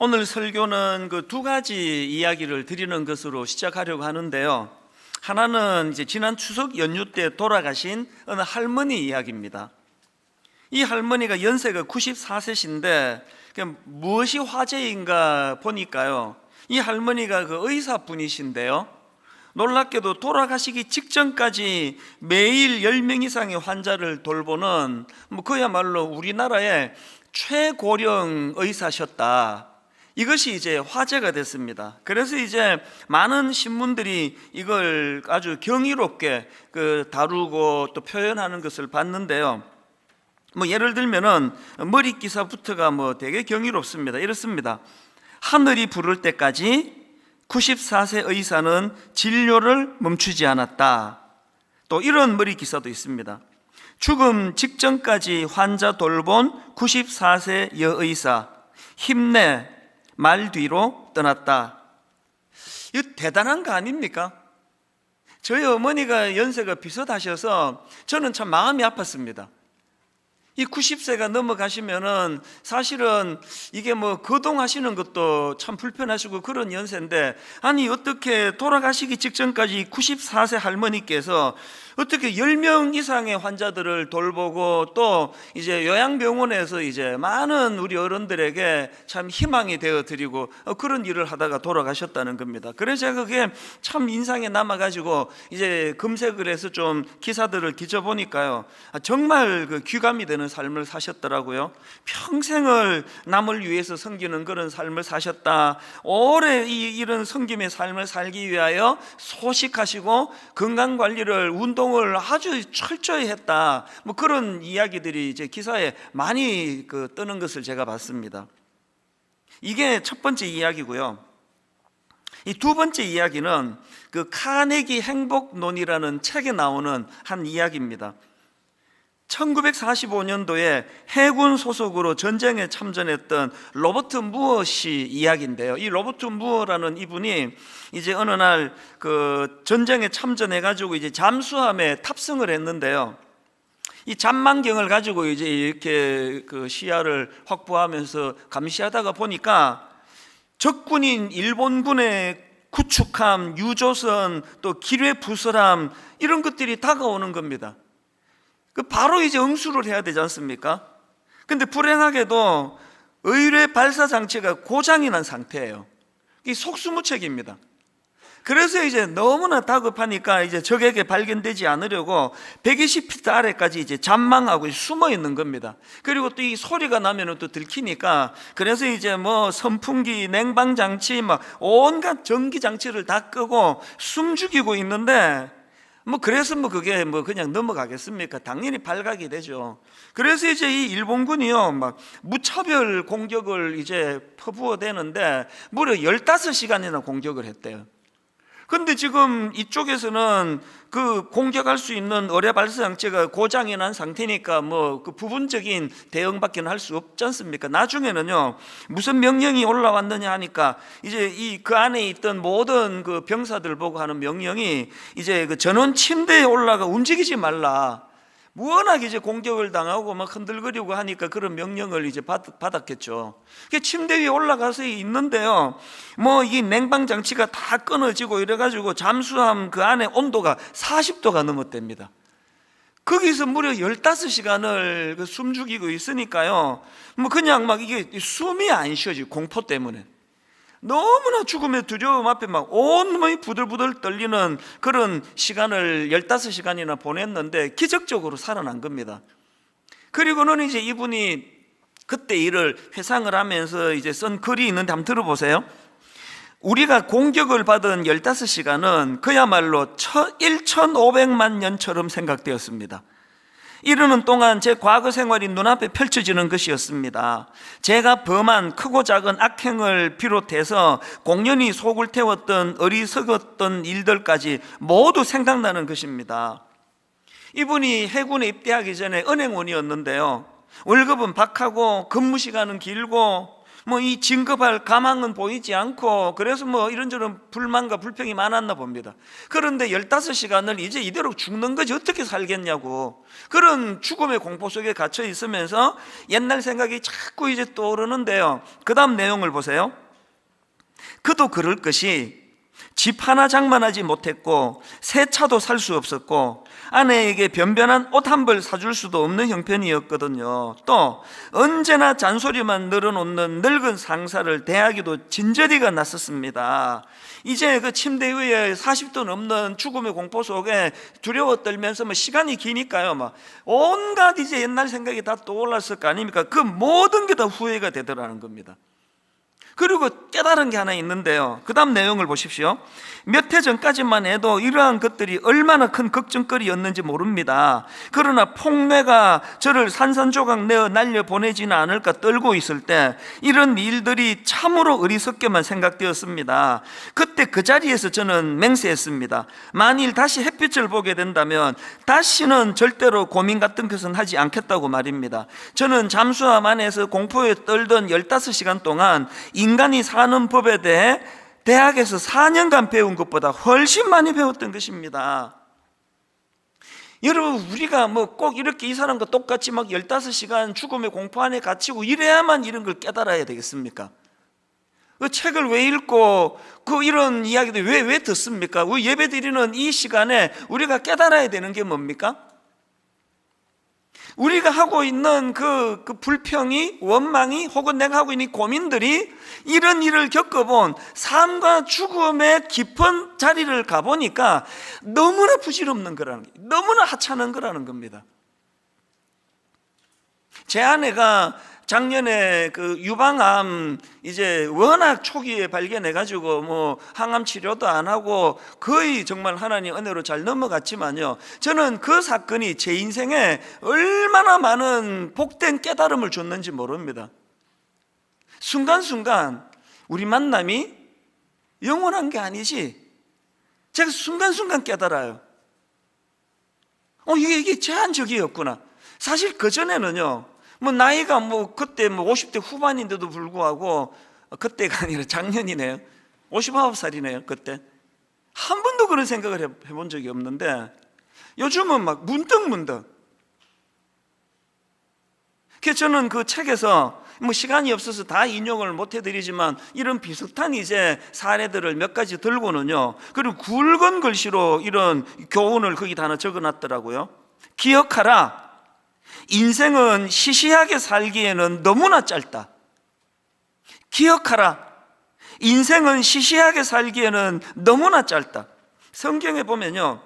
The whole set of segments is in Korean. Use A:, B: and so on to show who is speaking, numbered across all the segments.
A: 오늘 설교는 그 두 가지 이야기를 드리는 것으로 시작하려고 하는데요. 하나는 이제 지난 추석 연휴 때 돌아가신 어느 할머니 이야기입니다. 이 할머니가 연세가 94세신데 무엇이 화제인가 보니까요, 이 할머니가 그 의사분이신데요, 놀랍게도 돌아가시기 직전까지 매일 10명 이상의 환자를 돌보는 그야말로 우리나라의 최고령 의사셨다. 이것이 이제 화제가 됐습니다. 그래서 이제 많은 신문들이 이걸 아주 경이롭게 다루고 또 표현하는 것을 봤는데요. 예를 들면은 머리 기사부터가 되게 경이롭습니다. 이렇습니다. 하늘이 부를 때까지 94세 의사는 진료를 멈추지 않았다. 또 이런 머리 기사도 있습니다. 죽음 직전까지 환자 돌본 94세 여의사, 힘내, 말 뒤로 떠났다. 이거 대단한 거 아닙니까? 저희 어머니가 연세가 비슷하셔서 저는 참 마음이 아팠습니다. 이 90세가 넘어가시면은 사실은 이게 거동하시는 것도 참 불편하시고 그런 연세인데, 아니 어떻게 돌아가시기 직전까지 94세 할머니께서 어떻게 10명 이상의 환자들을 돌보고 또 이제 요양병원에서 이제 많은 우리 어른들에게 참 희망이 되어 드리고 그런 일을 하다가 돌아가셨다는 겁니다. 그래서 제가 그게 참 인상에 남아가지고 이제 검색을 해서 좀 기사들을 뒤져보니까요, 정말 귀감이 되는 삶을 사셨더라고요. 평생을 남을 위해서 섬기는 그런 삶을 사셨다. 오래 이런 섬김의 삶을 살기 위하여 소식하시고 건강관리를, 운동을 아주 철저히 했다. 그런 이야기들이 이제 기사에 많이 뜨는 것을 제가 봤습니다. 이게 첫 번째 이야기고요. 이 두 번째 이야기는 카네기 행복론이라는 책에 나오는 한 이야기입니다. 1945년도에 해군 소속으로 전쟁에 참전했던 로버트 무어 씨 이야기인데요. 이 로버트 무어라는 이분이 이제 어느 날 전쟁에 참전해가지고 이제 잠수함에 탑승을 했는데요. 이 잠망경을 가지고 이제 이렇게 시야를 확보하면서 감시하다가 보니까 적군인 일본군의 구축함, 유조선, 또 기뢰 부설함 이런 것들이 다가오는 겁니다. 바로 이제 응수를 해야 되지 않습니까? 근데 불행하게도 의뢰 발사 장치가 고장이 난 상태예요. 이게 속수무책입니다. 그래서 이제 너무나 다급하니까 이제 적에게 발견되지 않으려고 120피트 아래까지 이제 잠망하고 숨어 있는 겁니다. 그리고 또 이 소리가 나면은 또 들키니까, 그래서 이제 선풍기, 냉방 장치, 온갖 전기 장치를 다 끄고 숨 죽이고 있는데, 그래서 그게 그냥 넘어가겠습니까? 당연히 발각이 되죠. 그래서 이제 이 일본군이요, 무차별 공격을 이제 퍼부어대는데 무려 15시간이나 공격을 했대요. 근데 지금 이쪽에서는 공격할 수 있는 어뢰 발사 장치가 고장이 난 상태니까 부분적인 대응밖에 할 수 없지 않습니까? 나중에는요, 무슨 명령이 올라왔느냐 하니까 이제 그 안에 있던 모든 병사들 보고 하는 명령이 이제 전원 침대에 올라가 움직이지 말라. 워낙 이제 공격을 당하고 흔들거리고 하니까 그런 명령을 이제 받았겠죠. 침대 위에 올라가서 있는데요, 이 냉방 장치가 다 끊어지고 이래가지고 잠수함 그 안에 온도가 40도가 넘었답니다. 거기서 무려 15시간을 숨 죽이고 있으니까요, 그냥 이게 숨이 안 쉬어지, 공포 때문에. 너무나 죽음의 두려움 앞에 온몸이 부들부들 떨리는 그런 시간을 15시간이나 보냈는데 기적적으로 살아난 겁니다. 그리고는 이제 이분이 그때 일을 회상을 하면서 이제 쓴 글이 있는데 한번 들어보세요. 우리가 공격을 받은 15시간은 그야말로 1500만 년처럼 생각되었습니다. 이르는 동안 제 과거 생활이 눈앞에 펼쳐지는 것이었습니다. 제가 범한 크고 작은 악행을 비롯해서 공연히 속을 태웠던 어리석었던 일들까지 모두 생각나는 것입니다. 이분이 해군에 입대하기 전에 은행원이었는데요, 월급은 박하고 근무 시간은 길고 뭐 이 진급할 가망은 보이지 않고 그래서 뭐 이런저런 불만과 불평이 많았나 봅니다. 그런데 15시간을 이제 이대로 죽는 거지 어떻게 살겠냐고, 그런 죽음의 공포 속에 갇혀 있으면서 옛날 생각이 자꾸 이제 떠오르는데요. 그 다음 내용을 보세요. 그도 그럴 것이 집 하나 장만하지 못했고 새 차도 살 수 없었고 아내에게 변변한 옷 한 벌 사줄 수도 없는 형편이었거든요. 또 언제나 잔소리만 늘어놓는 늙은 상사를 대하기도 진저리가 났었습니다. 이제 그 침대 위에 40도 넘는 죽음의 공포 속에 두려워 떨면서 뭐 시간이 기니까요, 막 온갖 이제 옛날 생각이 다 떠올랐을 거 아닙니까? 그 모든 게 다 후회가 되더라는 겁니다. 그리고 깨달은 게 하나 있는데요. 그 다음 내용을 보십시오. 몇 해 전까지만 해도 이러한 것들이 얼마나 큰 걱정거리였는지 모릅니다. 그러나 폭내가 저를 산산조각 내어 날려보내지는 않을까 떨고 있을 때 이런 일들이 참으로 어리석게만 생각되었습니다. 그때 그 자리에서 저는 맹세했습니다. 만일 다시 햇빛을 보게 된다면 다시는 절대로 고민 같은 것은 하지 않겠다고 말입니다. 저는 잠수함 안에서 공포에 떨던 15시간 동안 인간이 사는 법에 대해 대학에서 4년간 배운 것보다 훨씬 많이 배웠던 것입니다. 여러분, 우리가 뭐 꼭 이렇게 이 사람과 똑같이 막 15시간 죽음의 공포 안에 갇히고 이래야만 이런 걸 깨달아야 되겠습니까? 그 책을 왜 읽고 그 이런 이야기들 왜 듣습니까? 우리 예배 드리는 이 시간에 우리가 깨달아야 되는 게 뭡니까? 우리가 하고 있는 그 불평이, 원망이, 혹은 내가 하고 있는 고민들이 이런 일을 겪어본 삶과 죽음의 깊은 자리를 가보니까 너무나 부질없는 거라는 게, 너무나 하찮은 거라는 겁니다. 제 아내가 작년에 그 유방암 이제 워낙 초기에 발견해가지고 뭐 항암 치료도 안 하고 거의 정말 하나님 은혜로 잘 넘어갔지만요, 저는 그 사건이 제 인생에 얼마나 많은 복된 깨달음을 줬는지 모릅니다. 순간순간 우리 만남이 영원한 게 아니지, 제가 순간순간 깨달아요. 이게 제한적이었구나. 사실 그전에는요, 뭐 나이가 뭐 그때 뭐 50대 후반인데도 불구하고, 그때가 아니라 작년이네요, 59살이네요. 그때 한 번도 그런 생각을 해본 적이 없는데 요즘은 막 문득문득. 그래서 저는 그 책에서 뭐 시간이 없어서 다 인용을 못 해드리지만 이런 비슷한 이제 사례들을 몇 가지 들고는요, 그리고 굵은 글씨로 이런 교훈을 거기다 하나 적어놨더라고요. 기억하라, 인생은 시시하게 살기에는 너무나 짧다. 기억하라, 인생은 시시하게 살기에는 너무나 짧다. 성경에 보면요,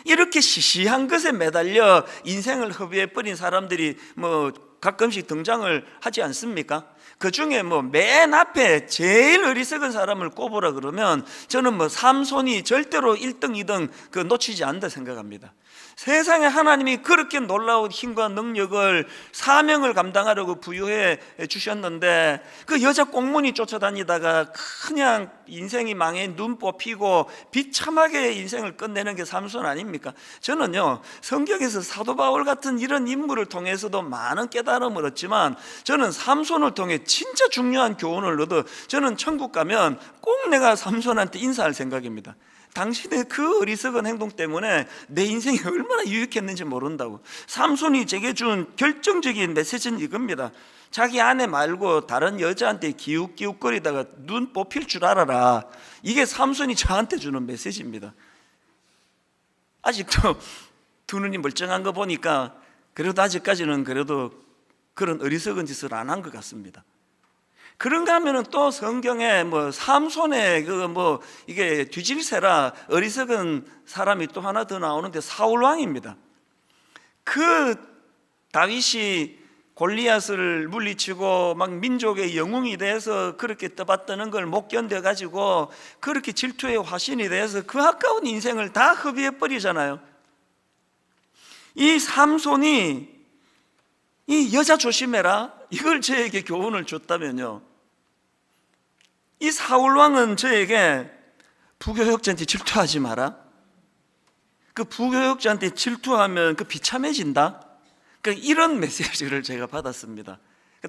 A: 이렇게 시시한 것에 매달려 인생을 허비해버린 사람들이 뭐 가끔씩 등장을 하지 않습니까? 그 중에 뭐 맨 앞에 제일 어리석은 사람을 꼽으라 그러면 저는 뭐 삼손이 절대로 1등, 2등 그 놓치지 않는다 생각합니다. 세상에 하나님이 그렇게 놀라운 힘과 능력을, 사명을 감당하려고 부여해 주셨는데 그 여자 꽁무니 쫓아다니다가 그냥 인생이 망해 눈 뽑히고 비참하게 인생을 끝내는 게 삼손 아닙니까? 저는요, 성경에서 사도 바울 같은 이런 인물을 통해서도 많은 깨달음을 얻지만 저는 삼손을 통해 진짜 중요한 교훈을 얻어 저는 천국 가면 꼭 내가 삼손한테 인사할 생각입니다. 당신의 그 어리석은 행동 때문에 내 인생이 얼마나 유익했는지 모른다고. 삼손이 제게 준 결정적인 메시지는 이겁니다. 자기 아내 말고 다른 여자한테 기웃기웃거리다가 눈 뽑힐 줄 알아라. 이게 삼손이 저한테 주는 메시지입니다. 아직도 두 눈이 멀쩡한 거 보니까 그래도 아직까지는 그래도 그런 어리석은 짓을 안 한 것 같습니다. 그런가 하면은 또 성경에 뭐 삼손의 그 뭐 이게 뒤질세라 어리석은 사람이 또 하나 더 나오는데 사울 왕입니다. 그 다윗이 골리앗을 물리치고 막 민족의 영웅이 돼서 그렇게 떠받드는 걸 못 견뎌가지고 그렇게 질투의 화신이 돼서 그 아까운 인생을 다 허비해 버리잖아요. 이 삼손이 이 여자 조심해라 이걸 저에게 교훈을 줬다면요, 이 사울왕은 저에게 부교역자한테 질투하지 마라, 그 부교역자한테 질투하면 그 비참해진다, 그러니까 이런 메시지를 제가 받았습니다.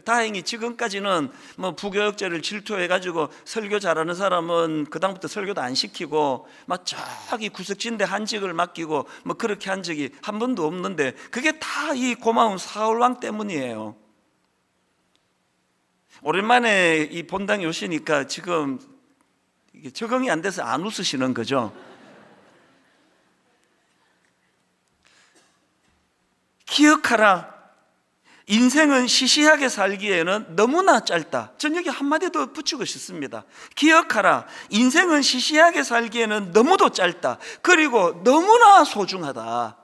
A: 다행히 지금까지는 뭐 부교육자를 질투해가지고 설교 잘하는 사람은 그다음부터 설교도 안 시키고 막 저기 구석진데 한직을 맡기고 뭐 그렇게 한 적이 한 번도 없는데, 그게 다 이 고마운 사울왕 때문이에요. 오랜만에 이 본당에 오시니까 지금 이게 적응이 안 돼서 안 웃으시는 거죠? 기억하라, 인생은 시시하게 살기에는 너무나 짧다. 전 여기 한마디 더 붙이고 싶습니다. 기억하라, 인생은 시시하게 살기에는 너무도 짧다. 그리고 너무나 소중하다.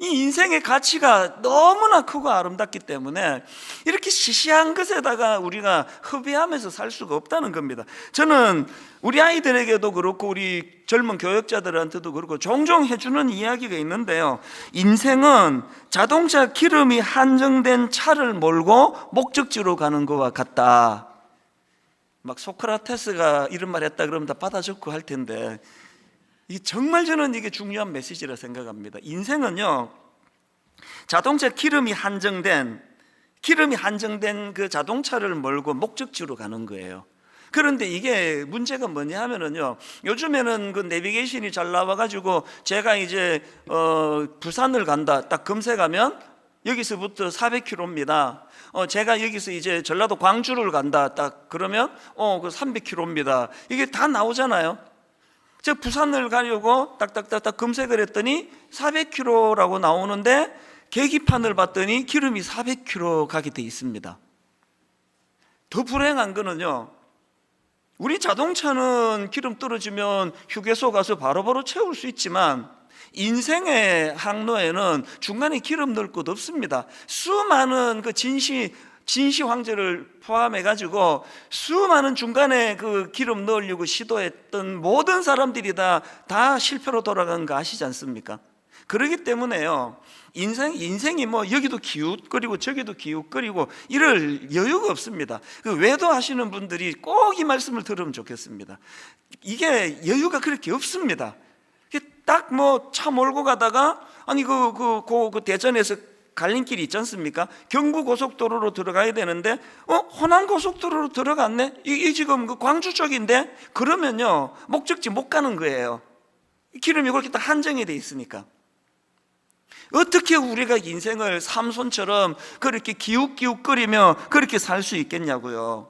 A: 이 인생의 가치가 너무나 크고 아름답기 때문에 이렇게 시시한 것에다가 우리가 허비하면서 살 수가 없다는 겁니다. 저는 우리 아이들에게도 그렇고 우리 젊은 교역자들한테도 그렇고 종종 해주는 이야기가 있는데요, 인생은 자동차 기름이 한정된 차를 몰고 목적지로 가는 것과 같다. 막 소크라테스가 이런 말 했다 그러면 다 받아 적고 할 텐데, 이게 정말 저는 이게 중요한 메시지라 생각합니다. 인생은요, 자동차 기름이 한정된 그 자동차를 몰고 목적지로 가는 거예요. 그런데 이게 문제가 뭐냐 하면은요, 요즘에는 그 내비게이션이 잘 나와가지고 제가 이제 부산을 간다 딱 검색하면 여기서부터 400km입니다. 제가 여기서 이제 전라도 광주를 간다 딱 그러면 그 300km입니다. 이게 다 나오잖아요. 제가 부산을 가려고 딱딱딱딱 검색을 했더니 400km라고 나오는데 계기판을 봤더니 기름이 400km 가게 돼 있습니다. 더 불행한 거는요, 우리 자동차는 기름 떨어지면 휴게소 가서 바로바로 채울 수 있지만 인생의 항로에는 중간에 기름 넣을 곳 없습니다. 수많은 그 진시 황제를 포함해가지고 수많은 중간에 그 기름 넣으려고 시도했던 모든 사람들이 다 실패로 돌아간 거 아시지 않습니까? 그렇기 때문에요, 인생이 뭐 여기도 기웃거리고 저기도 기웃거리고 이럴 여유가 없습니다. 그 외도하시는 분들이 꼭 이 말씀을 들으면 좋겠습니다. 이게 여유가 그렇게 없습니다. 딱 뭐 차 몰고 가다가 아니 그 대전에서 갈림길이 있지 않습니까? 경부고속도로로 들어가야 되는데 호남고속도로로 들어갔네? 이 지금 그 광주 쪽인데? 그러면요, 목적지 못 가는 거예요. 기름이 그렇게 다 한정이 돼 있으니까. 어떻게 우리가 인생을 삼손처럼 그렇게 기웃기웃거리며 그렇게 살 수 있겠냐고요.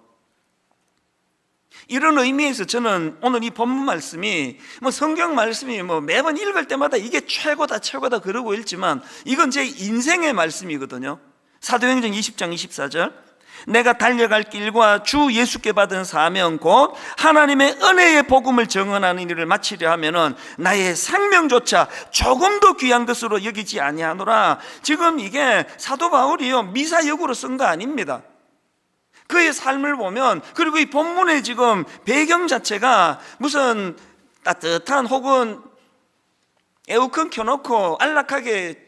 A: 이런 의미에서 저는 오늘 이 본문 말씀이 성경 말씀이 매번 읽을 때마다 이게 최고다 그러고 읽지만 이건 제 인생의 말씀이거든요. 사도행전 20장 24절, 내가 달려갈 길과 주 예수께 받은 사명 곧 하나님의 은혜의 복음을 증언하는 일을 마치려 하면은 나의 생명조차 조금도 귀한 것으로 여기지 아니하노라. 지금 이게 사도 바울이요, 미사역으로 쓴 거 아닙니다. 그의 삶을 보면, 그리고 이 본문의 지금 배경 자체가 무슨 따뜻한 혹은 에어컨 켜놓고 안락하게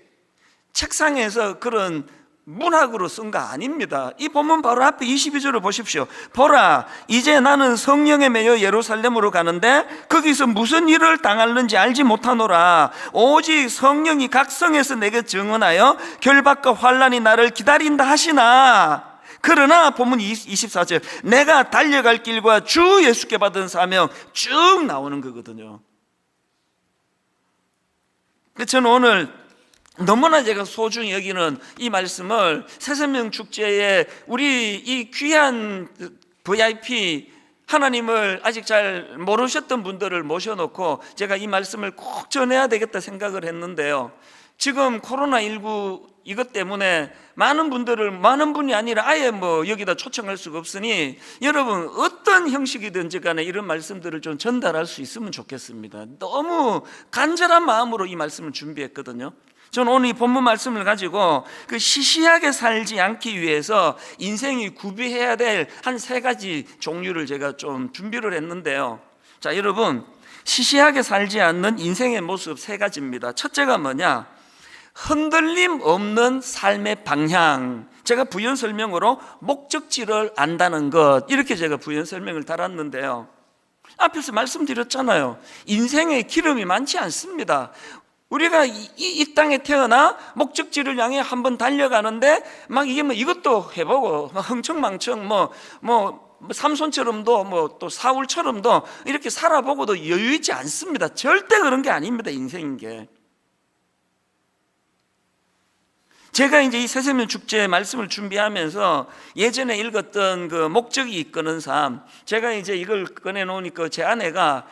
A: 책상에서 그런 문학으로 쓴 거 아닙니다. 이 본문 바로 앞에 22절을 보십시오. 보라, 이제 나는 성령에 매여 예루살렘으로 가는데 거기서 무슨 일을 당할는지 알지 못하노라. 오직 성령이 각 성에서 내게 증언하여 결박과 환난이 나를 기다린다 하시나. 그러나 본문 24절, 내가 달려갈 길과 주 예수께 받은 사명 쭉 나오는 거거든요. 저는 오늘 너무나 제가 소중히 여기는 이 말씀을 새생명 축제에 우리 이 귀한 VIP 하나님을 아직 잘 모르셨던 분들을 모셔놓고 제가 이 말씀을 꼭 전해야 되겠다 생각을 했는데요, 지금 코로나19 이것 때문에 많은 분이 아니라 아예 여기다 초청할 수가 없으니 여러분 어떤 형식이든지 간에 이런 말씀들을 좀 전달할 수 있으면 좋겠습니다. 너무 간절한 마음으로 이 말씀을 준비했거든요. 저는 오늘 이 본문 말씀을 가지고 그 시시하게 살지 않기 위해서 인생이 구비해야 될 한 3가지 종류를 제가 좀 준비를 했는데요. 자, 여러분, 시시하게 살지 않는 인생의 모습 3가지입니다. 첫째가 뭐냐? 흔들림 없는 삶의 방향. 제가 부연 설명으로 목적지를 안다는 것, 이렇게 제가 부연 설명을 달았는데요, 앞에서 말씀드렸잖아요. 인생에 기름이 많지 않습니다. 우리가 이 땅에 태어나 목적지를 향해 한번 달려가는데 막 이게 뭐 이것도 해보고 막 흥청망청 뭐 삼손처럼도 뭐 또 사울처럼도 이렇게 살아보고도 여유 있지 않습니다. 절대 그런 게 아닙니다. 인생인 게. 제가 이제 이 새세면 축제 말씀을 준비하면서 예전에 읽었던 그 목적이 이끄는 삶, 제가 이제 이걸 꺼내 놓으니까 제 아내가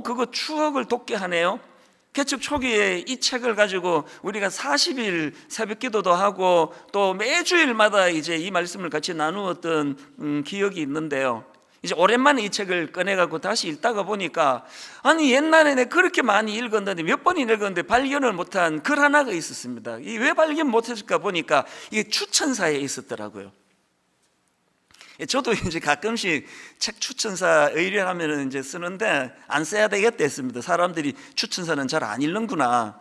A: 그거 추억을 돋게 하네요. 개척 초기에 이 책을 가지고 우리가 40일 새벽 기도도 하고 또 매주일마다 이제 이 말씀을 같이 나누었던 기억이 있는데요. 이제 오랜만에 이 책을 꺼내갖고 다시 읽다가 보니까 아니 옛날에 내가 그렇게 많이 읽었는데 몇 번이 읽었는데 발견을 못한 글 하나가 있었습니다. 이 왜 발견 못했을까 보니까 이게 추천사에 있었더라고요. 저도 이제 가끔씩 책 추천사 의뢰하면 이제 쓰는데 안 써야 되겠다 했습니다. 사람들이 추천사는 잘 안 읽는구나.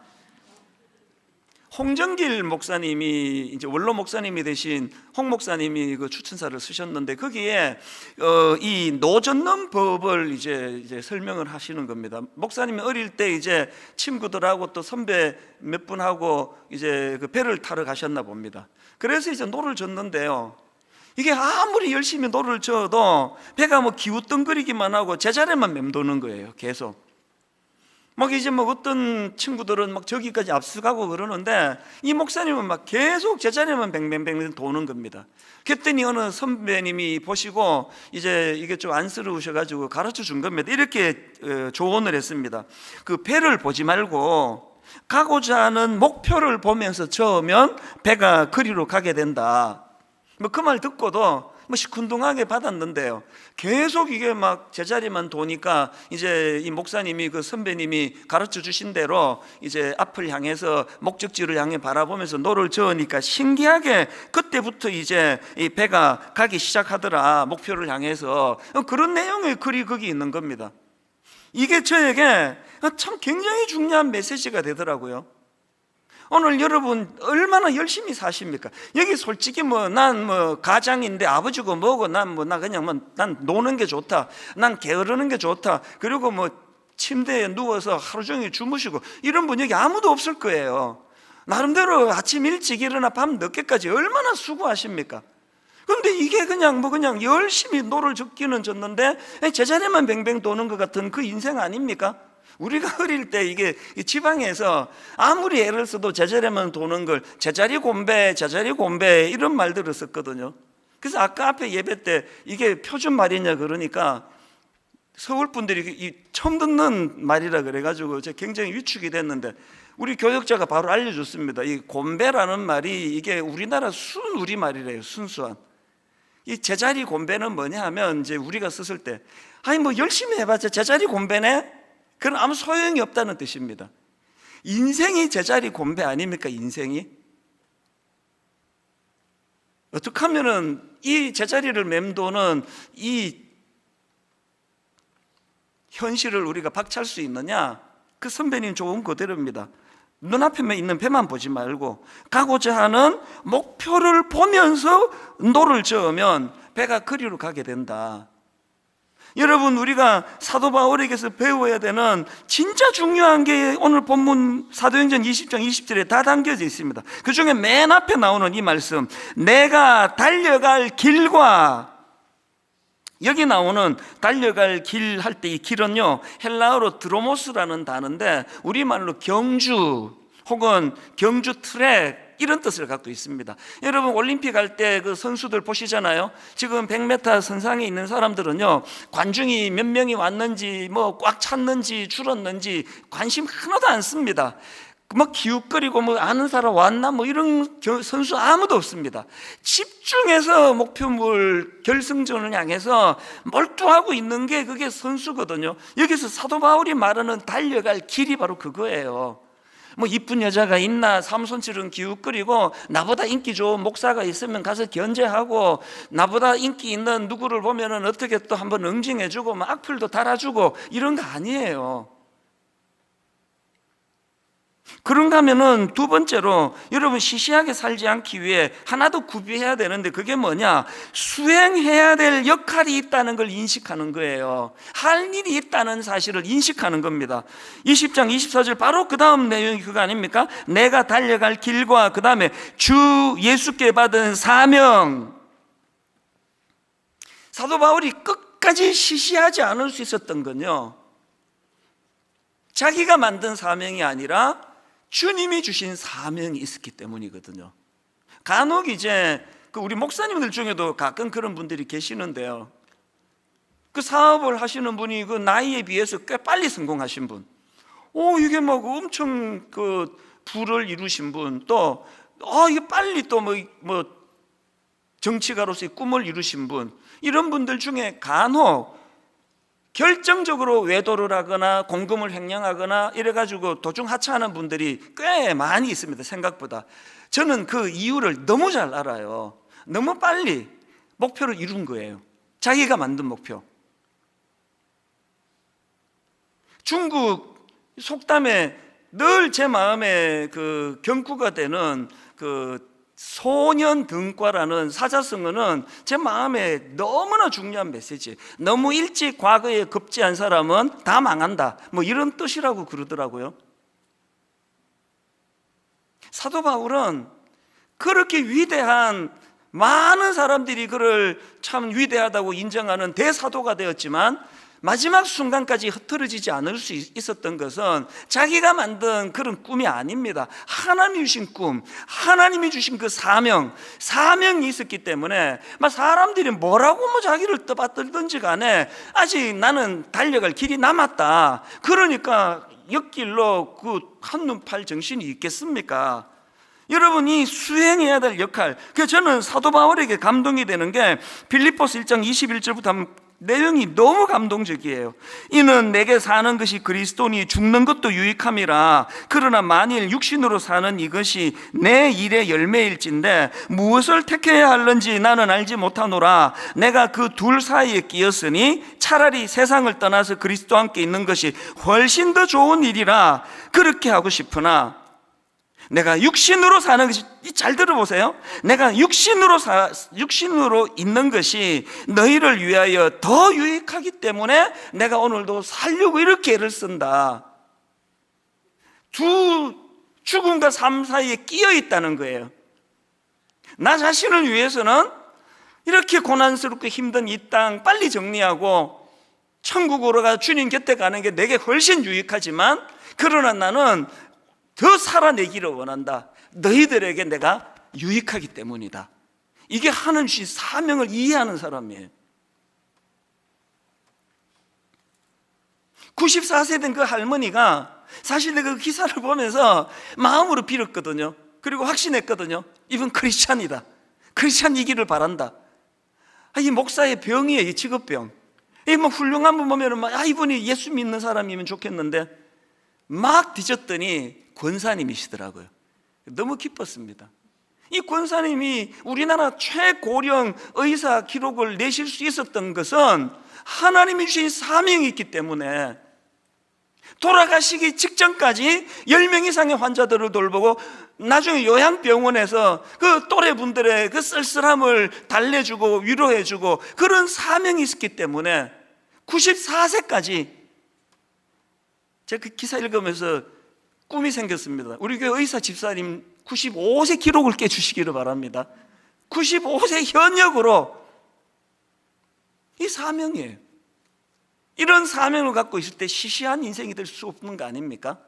A: 홍정길 목사님이 이제 원로 목사님이 되신 홍 목사님이 그 추천사를 쓰셨는데 거기에 이 노젓는 법을 이제 설명을 하시는 겁니다. 목사님이 어릴 때 이제 친구들하고 또 선배 몇 분하고 이제 그 배를 타러 가셨나 봅니다. 그래서 이제 노를 젓는데요. 이게 아무리 열심히 노를 저어도 배가 뭐 기웃덩거리기만 하고 제자리만 맴도는 거예요. 계속. 막 이제 뭐 어떤 친구들은 막 저기까지 앞서가고 그러는데 이 목사님은 막 계속 제자리만 뱅뱅뱅 도는 겁니다. 그랬더니 어느 선배님이 보시고 이제 이게 좀 안쓰러우셔가지고 가르쳐 준 겁니다. 이렇게 조언을 했습니다. 그 배를 보지 말고 가고자 하는 목표를 보면서 저으면 배가 그리로 가게 된다. 뭐 그 말 듣고도 뭐 시큰둥하게 받았는데요. 계속 이게 막 제자리만 도니까 이제 이 목사님이 그 선배님이 가르쳐 주신 대로 이제 앞을 향해서 목적지를 향해 바라보면서 노를 저으니까 신기하게 그때부터 이제 이 배가 가기 시작하더라. 목표를 향해서 그런 내용의 글이 거기 있는 겁니다. 이게 저에게 참 굉장히 중요한 메시지가 되더라고요. 오늘 여러분 얼마나 열심히 사십니까? 여기 솔직히 난 가장인데 아버지고 뭐고 난 그냥 난 노는 게 좋다. 난 게으르는 게 좋다. 그리고 뭐 침대에 누워서 하루 종일 주무시고 이런 분 여기 아무도 없을 거예요. 나름대로 아침 일찍 일어나 밤 늦게까지 얼마나 수고하십니까? 그런데 이게 그냥 열심히 노를 젓기는 젓는데 제자리만 뱅뱅 도는 것 같은 그 인생 아닙니까? 우리가 어릴 때 이게 지방에서 아무리 애를 써도 제자리만 도는 걸 제자리 곰배 이런 말들을 썼거든요. 그래서 아까 앞에 예배 때 이게 표준 말이냐 그러니까 서울 분들이 처음 듣는 말이라 그래가지고 제가 굉장히 위축이 됐는데 우리 교역자가 바로 알려줬습니다. 이 곰배라는 말이 이게 우리나라 순우리 말이래요. 순수한. 이 제자리 곰배는 뭐냐 하면 이제 우리가 썼을 때 아니 뭐 열심히 해봤자 제자리 곰배네? 그건 아무 소용이 없다는 뜻입니다. 인생이 제자리 곰배 아닙니까? 인생이 어떻게 하면은 이 제자리를 맴도는 이 현실을 우리가 박차할 수 있느냐? 그 선배님 좋은 그대로입니다. 눈앞에 있는 배만 보지 말고 가고자 하는 목표를 보면서 노를 저으면 배가 그리로 가게 된다. 여러분 우리가 사도 바울에게서 배워야 되는 진짜 중요한 게 오늘 본문 사도행전 20장 20절에 다 담겨져 있습니다. 그 중에 맨 앞에 나오는 이 말씀, 내가 달려갈 길과, 여기 나오는 달려갈 길 할 때 이 길은요 헬라어로 드로모스라는 단어인데 우리말로 경주 혹은 경주 트랙 이런 뜻을 갖고 있습니다. 여러분 올림픽 할 때 그 선수들 보시잖아요. 지금 100m 선상에 있는 사람들은요 관중이 몇 명이 왔는지 뭐 꽉 찼는지 줄었는지 관심 하나도 안 씁니다. 막 기웃거리고 뭐 아는 사람 왔나 뭐 이런 선수 아무도 없습니다. 집중해서 목표물 결승전을 향해서 몰두하고 있는 게 그게 선수거든요. 여기서 사도 바울이 말하는 달려갈 길이 바로 그거예요. 뭐 이쁜 여자가 있나 삼손처럼 기웃거리고 나보다 인기 좋은 목사가 있으면 가서 견제하고 나보다 인기 있는 누구를 보면은 어떻게 또 한번 응징해주고 뭐 악플도 달아주고 이런 거 아니에요. 그런가 하면은 두 번째로 여러분 시시하게 살지 않기 위해 하나 더 구비해야 되는데 그게 뭐냐? 수행해야 될 역할이 있다는 걸 인식하는 거예요. 할 일이 있다는 사실을 인식하는 겁니다. 20장 24절 바로 그 다음 내용이 그거 아닙니까? 내가 달려갈 길과 그 다음에 주 예수께 받은 사명. 사도 바울이 끝까지 시시하지 않을 수 있었던 건요, 자기가 만든 사명이 아니라 주님이 주신 사명이 있었기 때문이거든요. 간혹 이제 우리 목사님들 중에도 가끔 그런 분들이 계시는데요, 그 사업을 하시는 분이 그 나이에 비해서 꽤 빨리 성공하신 분, 이게 막 엄청 그 부를 이루신 분, 또 이게 빨리 또 뭐 정치가로서의 꿈을 이루신 분, 이런 분들 중에 간혹 결정적으로 외도를 하거나 공금을 횡령하거나 이래가지고 도중 하차하는 분들이 꽤 많이 있습니다. 생각보다. 저는 그 이유를 너무 잘 알아요. 너무 빨리 목표를 이룬 거예요. 자기가 만든 목표. 중국 속담에 늘 제 마음에 그 경구가 되는 그 소년 등과라는 사자성어는 제 마음에 너무나 중요한 메시지. 너무 일찍 과거에 급제한 사람은 다 망한다, 뭐 이런 뜻이라고 그러더라고요. 사도 바울은 그렇게 위대한, 많은 사람들이 그를 참 위대하다고 인정하는 대사도가 되었지만 마지막 순간까지 흐트러지지 않을 수 있었던 것은 자기가 만든 그런 꿈이 아닙니다. 하나님이 주신 꿈, 하나님이 주신 그 사명이 있었기 때문에 막 사람들이 뭐라고 뭐 자기를 떠받들든지 간에 아직 나는 달려갈 길이 남았다, 그러니까 옆길로 그 한눈 팔 정신이 있겠습니까? 여러분이 수행해야 될 역할, 그래서 저는 사도 바울에게 감동이 되는 게 빌립보서 1장 21절부터 한번 내용이 너무 감동적이에요. 이는 내게 사는 것이 그리스도니 죽는 것도 유익함이라. 그러나 만일 육신으로 사는 이것이 내 일의 열매일진데 무엇을 택해야 할는지 나는 알지 못하노라. 내가 그 둘 사이에 끼었으니 차라리 세상을 떠나서 그리스도와 함께 있는 것이 훨씬 더 좋은 일이라 그렇게 하고 싶으나 내가 육신으로 사는 것이, 잘 들어보세요, 내가 육신으로 있는 것이 너희를 위하여 더 유익하기 때문에 내가 오늘도 살려고 이렇게 애를 쓴다. 두 죽음과 삶 사이에 끼어 있다는 거예요. 나 자신을 위해서는 이렇게 고난스럽고 힘든 이 땅 빨리 정리하고 천국으로 가 주님 곁에 가는 게 내게 훨씬 유익하지만, 그러나 나는 더 살아내기를 원한다. 너희들에게 내가 유익하기 때문이다. 이게 하나님 주신 사명을 이해하는 사람이에요. 94세 된 그 할머니가 사실 내가 그 기사를 보면서 마음으로 빌었거든요. 그리고 확신했거든요. 이분 크리스찬이다. 크리스찬이기를 바란다. 이 목사의 병이에요. 이 직업병. 이 뭐 훌륭한 분 보면은 이분이 예수 믿는 사람이면 좋겠는데 막 뒤졌더니 권사님이시더라고요. 너무 기뻤습니다. 이 권사님이 우리나라 최고령 의사 기록을 내실 수 있었던 것은 하나님이 주신 사명이 있기 때문에 돌아가시기 직전까지 10명 이상의 환자들을 돌보고 나중에 요양병원에서 그 또래분들의 그 쓸쓸함을 달래주고 위로해주고 그런 사명이 있었기 때문에 94세까지, 제가 그 기사 읽으면서 꿈이 생겼습니다. 우리 교회 의사 집사님 95세 기록을 깨주시기를 바랍니다. 95세 현역으로. 이 사명이에요. 이런 사명을 갖고 있을 때 시시한 인생이 될 수 없는 거 아닙니까?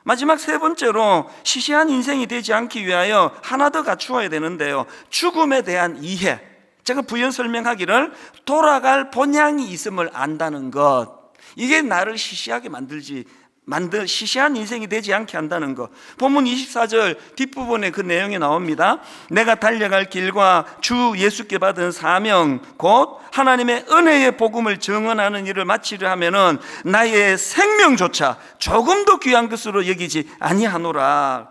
A: 마지막 세 번째로 시시한 인생이 되지 않기 위하여 하나 더 갖추어야 되는데요, 죽음에 대한 이해. 제가 부연 설명하기를 돌아갈 본향이 있음을 안다는 것, 이게 나를 시시하게 시시한 인생이 되지 않게 한다는 것. 본문 24절 뒷부분에 그 내용이 나옵니다. 내가 달려갈 길과 주 예수께 받은 사명 곧 하나님의 은혜의 복음을 증언하는 일을 마치려 하면은 나의 생명조차 조금도 귀한 것으로 여기지 아니하노라.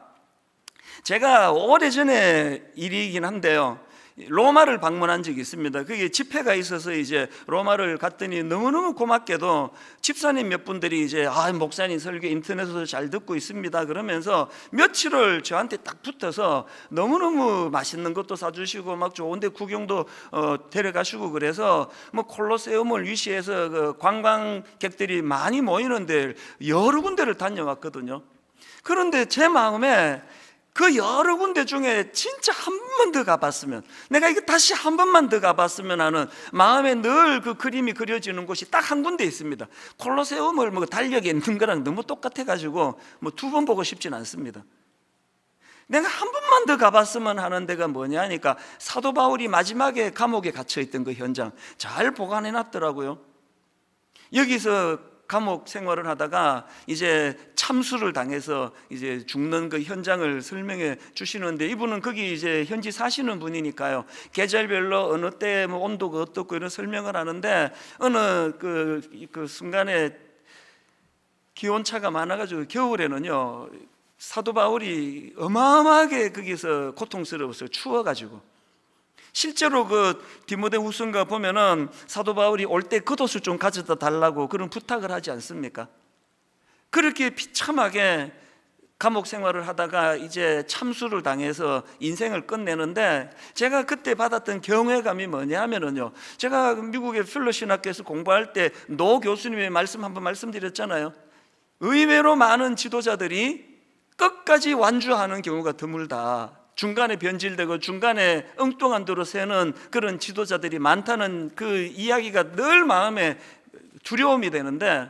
A: 제가 오래전에 일이긴 한데요, 로마를 방문한 적이 있습니다. 그게 집회가 있어서 이제 로마를 갔더니 너무너무 고맙게도 집사님 몇 분들이 이제 목사님 설교 인터넷에서 잘 듣고 있습니다 그러면서 며칠을 저한테 딱 붙어서 너무너무 맛있는 것도 사주시고 막 좋은데 구경도 데려가시고 그래서 뭐 콜로세움을 위시해서 그 관광객들이 많이 모이는데 여러 군데를 다녀왔거든요. 그런데 제 마음에 그 여러 군데 중에 진짜 한 번 더 가봤으면, 내가 이거 다시 한 번만 더 가봤으면 하는 마음에 늘 그 그림이 그려지는 곳이 딱 한 군데 있습니다. 콜로세움을 뭐 달력에 있는 거랑 너무 똑같아가지고 뭐 두 번 보고 싶진 않습니다. 내가 한 번만 더 가봤으면 하는 데가 뭐냐 하니까 사도 바울이 마지막에 감옥에 갇혀있던 그 현장 잘 보관해 놨더라고요. 여기서 감옥 생활을 하다가 이제 참수를 당해서 이제 죽는 그 현장을 설명해 주시는데, 이분은 거기 이제 현지 사시는 분이니까요. 계절별로 어느 때 뭐 온도가 어떻고 이런 설명을 하는데, 어느 그 순간에 기온차가 많아가지고 겨울에는요 사도 바울이 어마어마하게 거기서 고통스러워서 추워가지고, 실제로 그 디모데후서인가 보면은 사도 바울이 올 때 겉옷을 좀 가져다 달라고 그런 부탁을 하지 않습니까? 그렇게 비참하게 감옥 생활을 하다가 이제 참수를 당해서 인생을 끝내는데, 제가 그때 받았던 경외감이 뭐냐 하면은요, 제가 미국의 필러 신학교에서 공부할 때 노 교수님의 말씀 한번 말씀드렸잖아요. 의외로 많은 지도자들이 끝까지 완주하는 경우가 드물다. 중간에 변질되고 중간에 엉뚱한 도로 새는 그런 지도자들이 많다는 그 이야기가 늘 마음에 두려움이 되는데,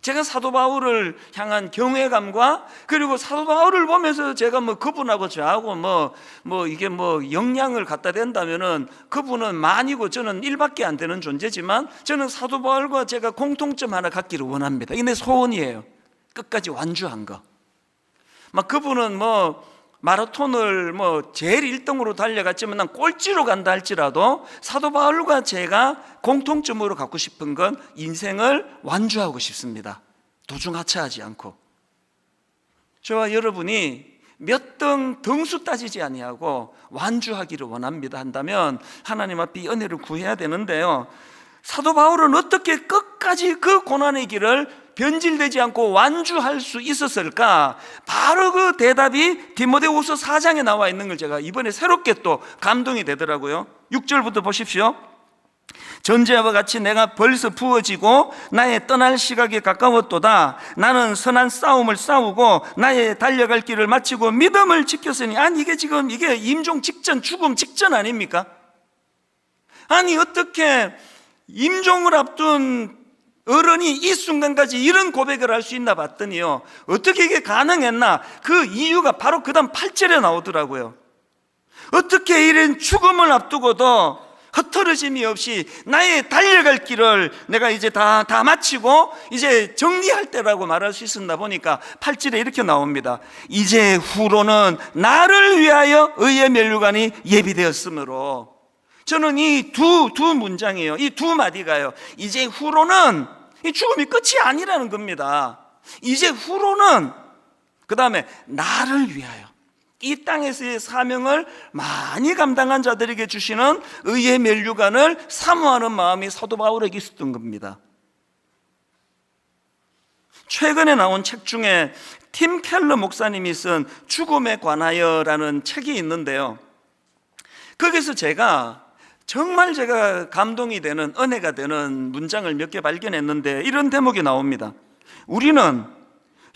A: 제가 사도 바울을 향한 경외감과, 그리고 사도 바울을 보면서 제가 뭐 그분하고 저하고 이게 영향을 갖다 댄다면은 그분은 만이고 저는 1밖에 안 되는 존재지만, 저는 사도 바울과 제가 공통점 하나 갖기를 원합니다. 이게 내 소원이에요. 끝까지 완주한 거. 그분은 마라톤을 제일 1등으로 달려갔지만 난 꼴찌로 간다 할지라도 사도 바울과 제가 공통점으로 갖고 싶은 건 인생을 완주하고 싶습니다. 도중하차하지 않고. 저와 여러분이 몇 등 등수 따지지 아니하고 완주하기를 원합니다 한다면 하나님 앞에 은혜를 구해야 되는데요, 사도 바울은 어떻게 끝까지 그 고난의 길을 변질되지 않고 완주할 수 있었을까? 바로 그 대답이 디모데후서 4장에 나와 있는 걸 제가 이번에 새롭게 또 감동이 되더라고요. 6절부터 보십시오. 전제와 같이 내가 벌써 부어지고 나의 떠날 시각이 가까웠도다. 나는 선한 싸움을 싸우고 나의 달려갈 길을 마치고 믿음을 지켰으니. 아니 이게 지금 이게 임종 직전, 죽음 직전 아닙니까? 아니 어떻게 임종을 앞둔 어른이 이 순간까지 이런 고백을 할 수 있나 봤더니요, 어떻게 이게 가능했나? 그 이유가 바로 그 다음 8절에 나오더라고요. 어떻게 이런 죽음을 앞두고도 흐트러짐이 없이 나의 달려갈 길을 내가 이제 다 마치고 이제 정리할 때라고 말할 수 있었나 보니까 8절에 이렇게 나옵니다. 이제 후로는 나를 위하여 의의 면류관이 예비되었으므로. 저는 이 두 문장이에요. 이 두 마디가요, 이제 후로는 이 죽음이 끝이 아니라는 겁니다. 이제 후로는, 그 다음에 나를 위하여, 이 땅에서의 사명을 많이 감당한 자들에게 주시는 의의 면류관을 사모하는 마음이 사도 바울에게 있었던 겁니다. 최근에 나온 책 중에 팀 켈러 목사님이 쓴 죽음에 관하여라는 책이 있는데요, 거기서 정말 제가 감동이 되는, 은혜가 되는 문장을 몇 개 발견했는데 이런 대목이 나옵니다. 우리는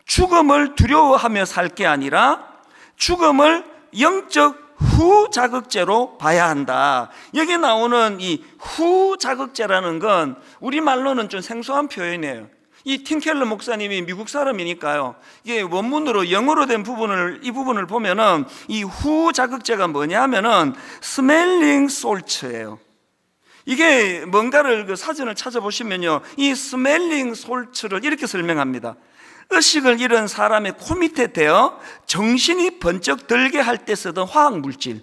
A: 죽음을 두려워하며 살 게 아니라 죽음을 영적 후자극제로 봐야 한다. 여기 나오는 이 후자극제라는 건 우리말로는 좀 생소한 표현이에요. 이 팀켈러 목사님이 미국 사람이니까요, 이게 원문으로 영어로 된 이 부분을 보면은 이 후자극제가 뭐냐 하면은 스멜링 솔트예요. 이게 뭔가를 그 사전을 찾아보시면요, 이 스멜링 솔트를 이렇게 설명합니다. 의식을 잃은 사람의 코 밑에 대어 정신이 번쩍 들게 할 때 쓰던 화학 물질.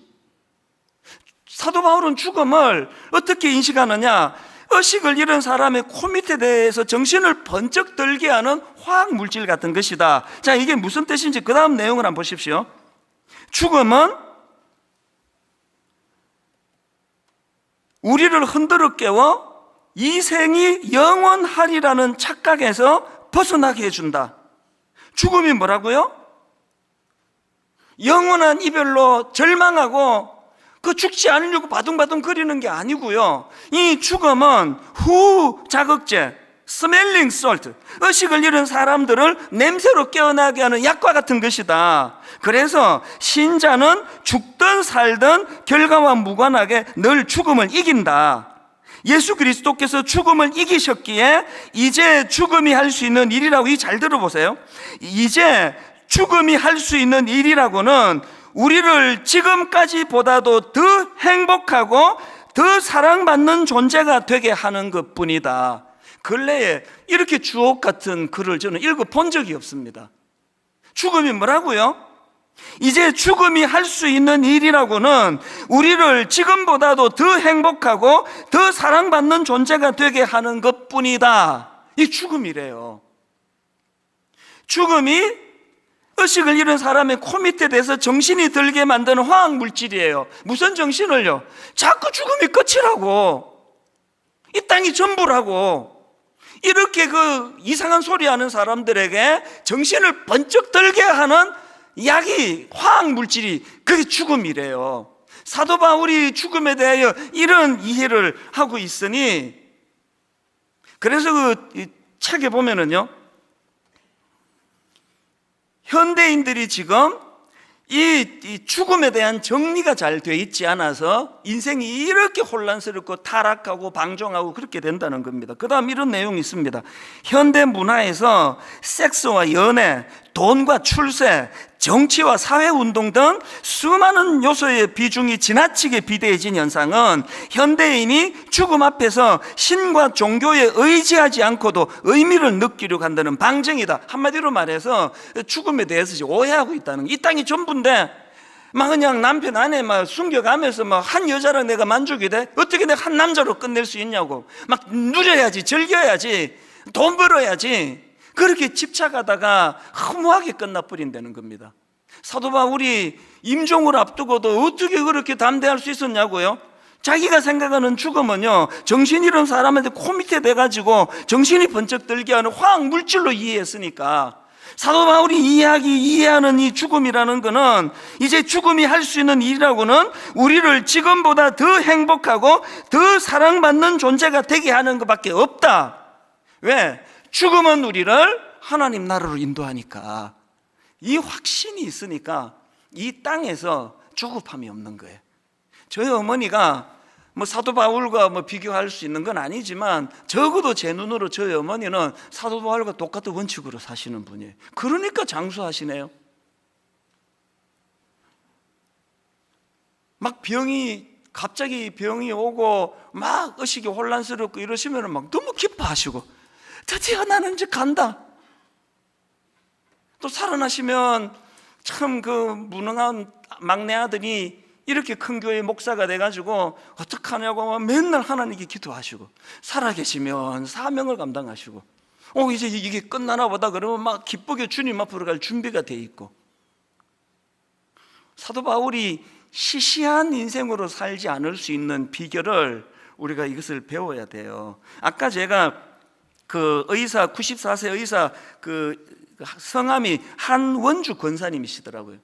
A: 사도 바울은 죽음을 어떻게 인식하느냐? 의식을 잃은 사람의 코 밑에 대해서 정신을 번쩍 들게 하는 화학 물질 같은 것이다. 자, 이게 무슨 뜻인지 그 다음 내용을 한번 보십시오. 죽음은 우리를 흔들어 깨워 이 생이 영원하리라는 착각에서 벗어나게 해준다. 죽음이 뭐라고요? 영원한 이별로 절망하고 그 죽지 않으려고 바둥바둥 거리는 게 아니고요. 이 죽음은 후 자극제, 스멜링 솔트, 의식을 잃은 사람들을 냄새로 깨어나게 하는 약과 같은 것이다. 그래서 신자는 죽든 살든 결과와 무관하게 늘 죽음을 이긴다. 예수 그리스도께서 죽음을 이기셨기에 이제 죽음이 할 수 있는 일이라고, 이 잘 들어보세요. 이제 죽음이 할 수 있는 일이라고는 우리를 지금까지보다도 더 행복하고 더 사랑받는 존재가 되게 하는 것뿐이다. 근래에 이렇게 주옥 같은 글을 저는 읽어본 적이 없습니다. 죽음이 뭐라고요? 이제 죽음이 할 수 있는 일이라고는 우리를 지금보다도 더 행복하고 더 사랑받는 존재가 되게 하는 것뿐이다. 이 죽음이래요. 죽음이 의식을 잃은 사람의 코 밑에 대서 정신이 들게 만드는 화학 물질이에요. 무슨 정신을요? 자꾸 죽음이 끝이라고, 이 땅이 전부라고, 이렇게 그 이상한 소리 하는 사람들에게 정신을 번쩍 들게 하는 약이, 화학 물질이, 그게 죽음이래요. 사도 바울이 죽음에 대하여 이런 이해를 하고 있으니, 그래서 그 책에 보면은요, 현대인들이 지금 이 죽음에 대한 정리가 잘 돼 있지 않아서 인생이 이렇게 혼란스럽고 타락하고 방종하고 그렇게 된다는 겁니다. 그 다음 이런 내용이 있습니다. 현대 문화에서 섹스와 연애, 돈과 출세, 정치와 사회운동 등 수많은 요소의 비중이 지나치게 비대해진 현상은 현대인이 죽음 앞에서 신과 종교에 의지하지 않고도 의미를 느끼려고 한다는 방증이다. 한마디로 말해서 죽음에 대해서 오해하고 있다는 거. 이 땅이 전부인데 막 그냥 남편 아내 막 숨겨가면서 막 한 여자랑 내가 만족이 돼? 어떻게 내가 한 남자로 끝낼 수 있냐고. 막 누려야지, 즐겨야지, 돈 벌어야지. 그렇게 집착하다가 허무하게 끝나버린다는 겁니다. 사도 바울이 임종을 앞두고도 어떻게 그렇게 담대할 수 있었냐고요? 자기가 생각하는 죽음은요, 정신 잃은 사람한테 코 밑에 대가지고 정신이 번쩍 들게 하는 화학 물질로 이해했으니까, 사도 바울이 이해하는 이 죽음이라는 것은 이제 죽음이 할 수 있는 일이라고는 우리를 지금보다 더 행복하고 더 사랑받는 존재가 되게 하는 것밖에 없다. 왜? 죽음은 우리를 하나님 나라로 인도하니까. 이 확신이 있으니까 이 땅에서 조급함이 없는 거예요. 저희 어머니가 뭐 사도 바울과 뭐 비교할 수 있는 건 아니지만 적어도 제 눈으로 저희 어머니는 사도 바울과 똑같은 원칙으로 사시는 분이에요. 그러니까 장수하시네요. 막 갑자기 병이 오고 막 의식이 혼란스럽고 이러시면 막 너무 기뻐하시고, 드디어 나는 이제 간다. 또 살아나시면 참 그 무능한 막내 아들이 이렇게 큰 교회 목사가 돼가지고 어떡하냐고 맨날 하나님께 기도하시고, 살아계시면 사명을 감당하시고, 이제 이게 끝나나 보다 그러면 막 기쁘게 주님 앞으로 갈 준비가 돼 있고. 사도 바울이 시시한 인생으로 살지 않을 수 있는 비결을 우리가 이것을 배워야 돼요. 아까 제가 그 의사, 94세 의사 그 성함이 한원주 권사님이시더라고요.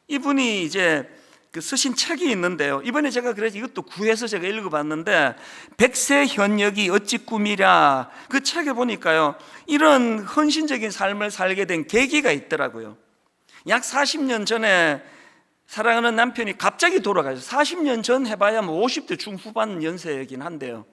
A: 이분이 이제 그 쓰신 책이 있는데요, 이번에 제가 그래서 이것도 구해서 제가 읽어봤는데, 백세 현역이 어찌 꿈이랴, 그 책에 보니까요, 이런 헌신적인 삶을 살게 된 계기가 있더라고요. 약 40년 전에 사랑하는 남편이 갑자기 돌아가셔서, 40년 전 해봐야 뭐 50대 중후반 연세이긴 한데요.